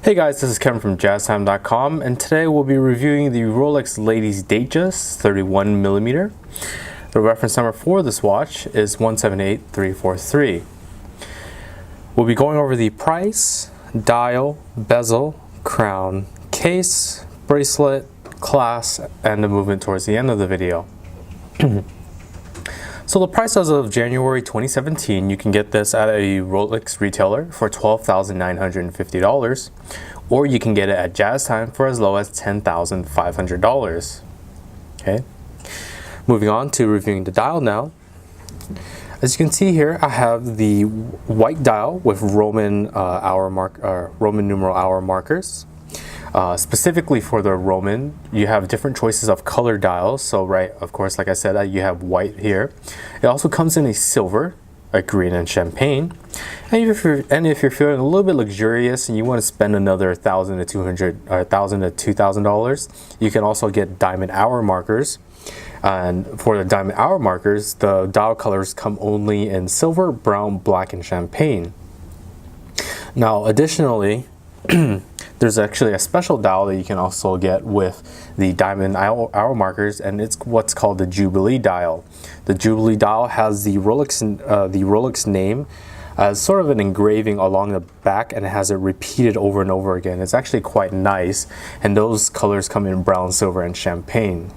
Hey guys, this is Kevin from JazTime.com, and today we'll be reviewing the Rolex Datejust 31mm. The reference number for this watch is 178343. We'll be going over the price, dial, bezel, crown, case, bracelet, class, and the movement towards the end of the video. So the price as of January 2017, you can get this at a Rolex retailer for $12,950, or you can get it at JazTime for as low as $10,500. Okay, moving on to reviewing the dial now. As you can see here, I have the white dial with Roman numeral hour markers. Specifically for the Roman, you have different choices of color dials. So of course, like I said, you have white here. It also comes in a silver, a green, and champagne. And if you're feeling a little bit luxurious and you want to spend another $1,000 to $2,000, you can also get diamond hour markers. And for the diamond hour markers, the dial colors come only in silver, brown, black, and champagne. Now, additionally, there's actually a special dial that you can also get with the diamond hour markers, and it's what's called the Jubilee dial. The Jubilee dial has the Rolex name as sort of an engraving along the back, and it has it repeated over and over again. It's actually quite nice, and those colors come in brown, silver, and champagne.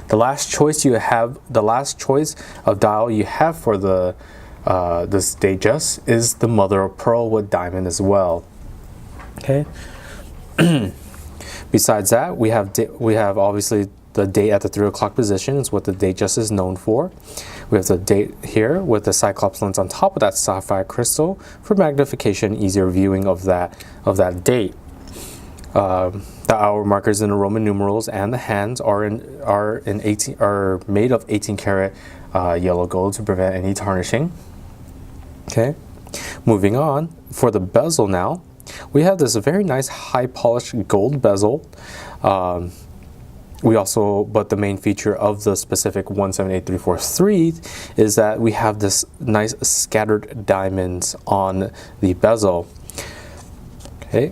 The last choice of dial you have for this Datejust is the mother of pearl with diamond as well. Okay. Besides that, we have obviously the date at the 3 o'clock position is what the Datejust is known for. We have the date here with the Cyclops lens on top of that sapphire crystal for magnification, easier viewing of that date. The hour markers in the Roman numerals and the hands are made of 18 karat yellow gold to prevent any tarnishing. Okay, moving on for the bezel now. We have this very nice high polished gold bezel. But the main feature of the specific 178343 is that we have this nice scattered diamonds on the bezel. Okay.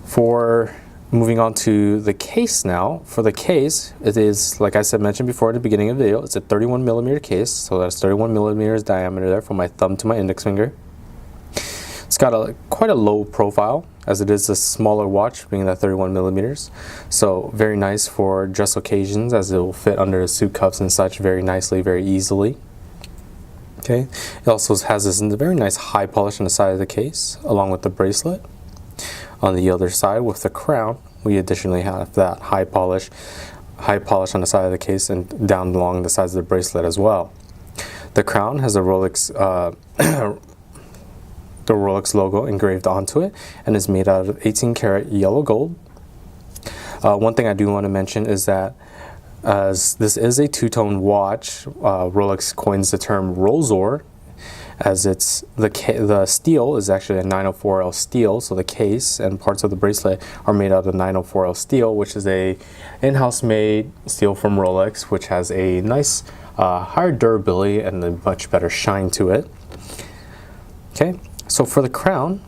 For moving on to the case now. For the case, it is, like I mentioned before at the beginning of the video, it's a 31mm case, so that's 31mm diameter there from my thumb to my index finger. It's got quite a low profile, as it is a smaller watch, being that 31mm. So very nice for dress occasions, as it will fit under the suit cuffs and such very nicely, very easily. Okay, it also has this very nice high polish on the side of the case, along with the bracelet. On the other side, with the crown, we additionally have that high polish on the side of the case and down along the sides of the bracelet as well. The crown has a Rolex the Rolex logo engraved onto it, and is made out of 18 karat yellow gold. One thing I do want to mention is that as this is a two-tone watch, Rolex coins the term Rosor, as the steel is actually a 904L steel, so the case and parts of the bracelet are made out of 904L steel, which is a in-house made steel from Rolex, which has a nice higher durability and a much better shine to it. Okay. So for the crown,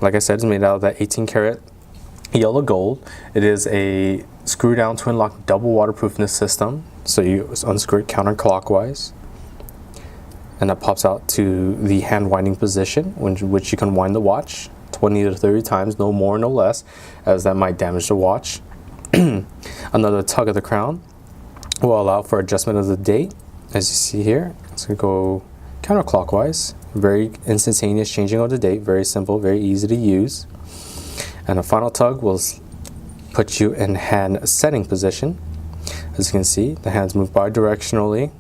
like I said, is made out of that 18 karat yellow gold. It is a screw down twin lock double waterproofness system. So you unscrew it counterclockwise, and that pops out to the hand winding position, which you can wind the watch 20 to 30 times, no more, no less, as that might damage the watch. Another tug of the crown will allow for adjustment of the date, as you see here. It's going to go counterclockwise. Very instantaneous changing of the date, very simple, very easy to use. And a final tug will put you in hand setting position. As you can see, the hands move bi-directionally.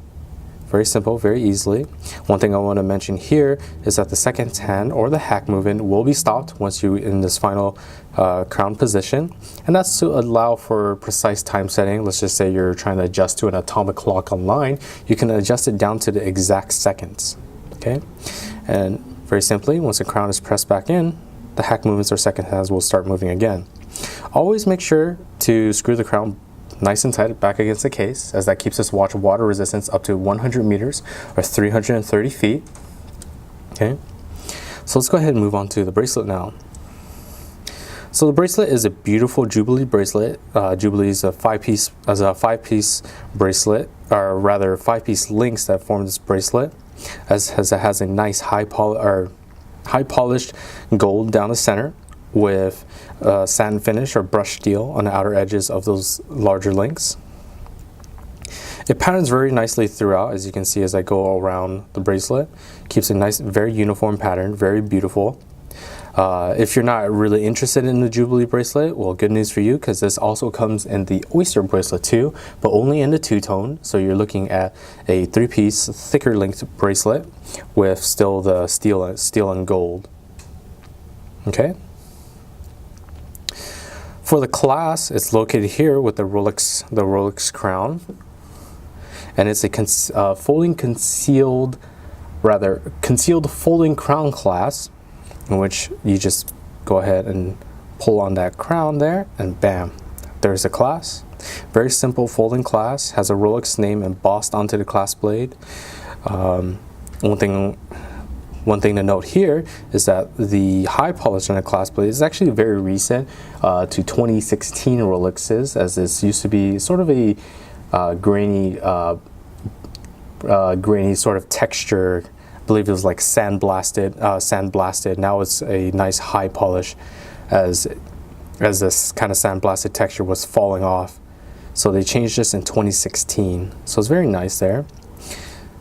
Very simple, very easily. One thing I want to mention here is that the second hand or the hack movement will be stopped once you're in this final crown position, and that's to allow for precise time setting. Let's just say you're trying to adjust to an atomic clock online, you can adjust it down to the exact seconds. Okay, and very simply, once the crown is pressed back in, the hack movements or second hands will start moving again. Always make sure to screw the crown nice and tight back against the case, as that keeps this watch water resistance up to 100 meters or 330 feet. Okay, So let's go ahead and move on to the bracelet now. So the bracelet is a beautiful Jubilee bracelet. Jubilee is a five-piece bracelet, or rather 5-piece links that form this bracelet. As it has a nice high polished gold down the center with satin finish or brushed steel on the outer edges of those larger links. It patterns very nicely throughout, as you can see as I go around the bracelet. Keeps a nice, very uniform pattern, very beautiful. If you're not really interested in the Jubilee bracelet, well, good news for you, because this also comes in the Oyster bracelet too, but only in the two-tone. So you're looking at a 3-piece, thicker linked bracelet with still the steel and gold. Okay. For the clasp, it's located here with the Rolex crown, and it's a concealed folding crown clasp, in which you just go ahead and pull on that crown there, and bam, there's a clasp. Very simple folding clasp, has a Rolex name embossed onto the clasp blade. One thing to note here is that the high polish on the clasp blade is actually very recent to 2016 Rolexes, as this used to be sort of a grainy sort of texture. I believe it was like sandblasted. Now it's a nice high polish, as this kind of sandblasted texture was falling off. So they changed this in 2016. So it's very nice there.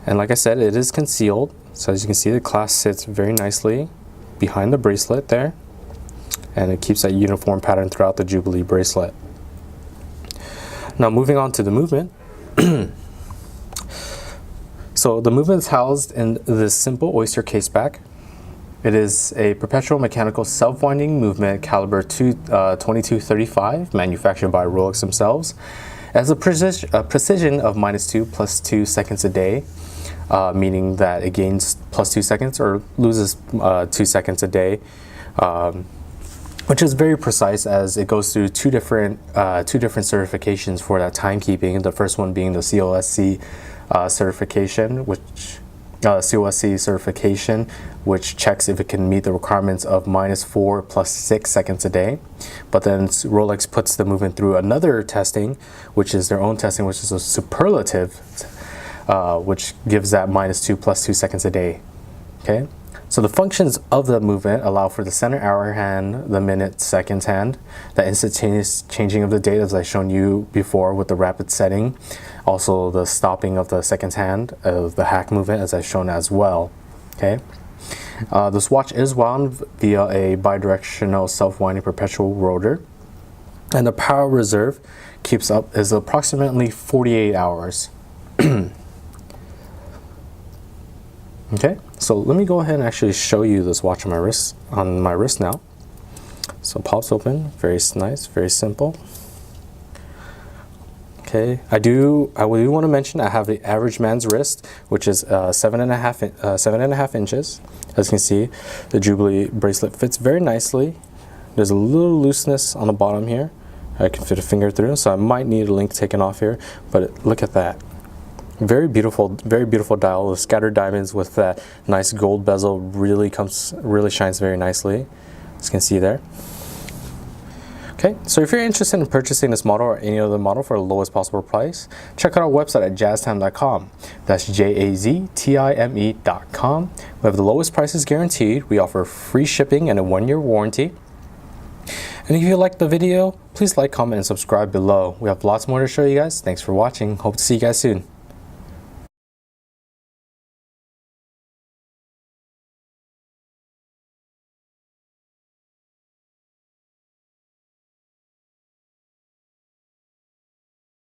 And like I said, it is concealed. So as you can see, the clasp sits very nicely behind the bracelet there, and it keeps that uniform pattern throughout the Jubilee bracelet. Now moving on to the movement. So the movement is housed in this simple Oyster caseback. It is a perpetual mechanical self-winding movement caliber 2235, manufactured by Rolex themselves. It has a precision of -2 + 2 seconds a day, meaning that it gains +2 seconds or loses 2 seconds a day, which is very precise, as it goes through two different certifications for that timekeeping. The first one being the COSC certification, which checks if it can meet the requirements of -4 + 6 seconds a day. But then Rolex puts the movement through another testing, which is their own testing, which is a superlative, which gives that -2 + 2 seconds a day. Okay. So the functions of the movement allow for the center hour hand, the minute seconds hand, the instantaneous changing of the date, as I've shown you before with the rapid setting, also the stopping of the seconds hand of the hack movement, as I've shown as well. Okay. This watch is wound via a bidirectional self-winding perpetual rotor, and the power reserve is approximately 48 hours. Okay, so let me go ahead and actually show you this watch on my wrist now. So it pops open, very nice, very simple. Okay, I do want to mention I have the average man's wrist, which is 7.5 inches. As you can see, the Jubilee bracelet fits very nicely. There's a little looseness on the bottom here. I can fit a finger through, so I might need a link taken off here, but look at that. Very beautiful dial with scattered diamonds, with that nice gold bezel. Really shines very nicely, as you can see there. Okay, so if you're interested in purchasing this model or any other model for the lowest possible price, check out our website at JazTime.com. That's JazTime.com. We have the lowest prices guaranteed. We offer free shipping and a 1-year warranty. And if you liked the video, please like, comment, and subscribe below. We have lots more to show you guys. Thanks for watching. Hope to see you guys soon.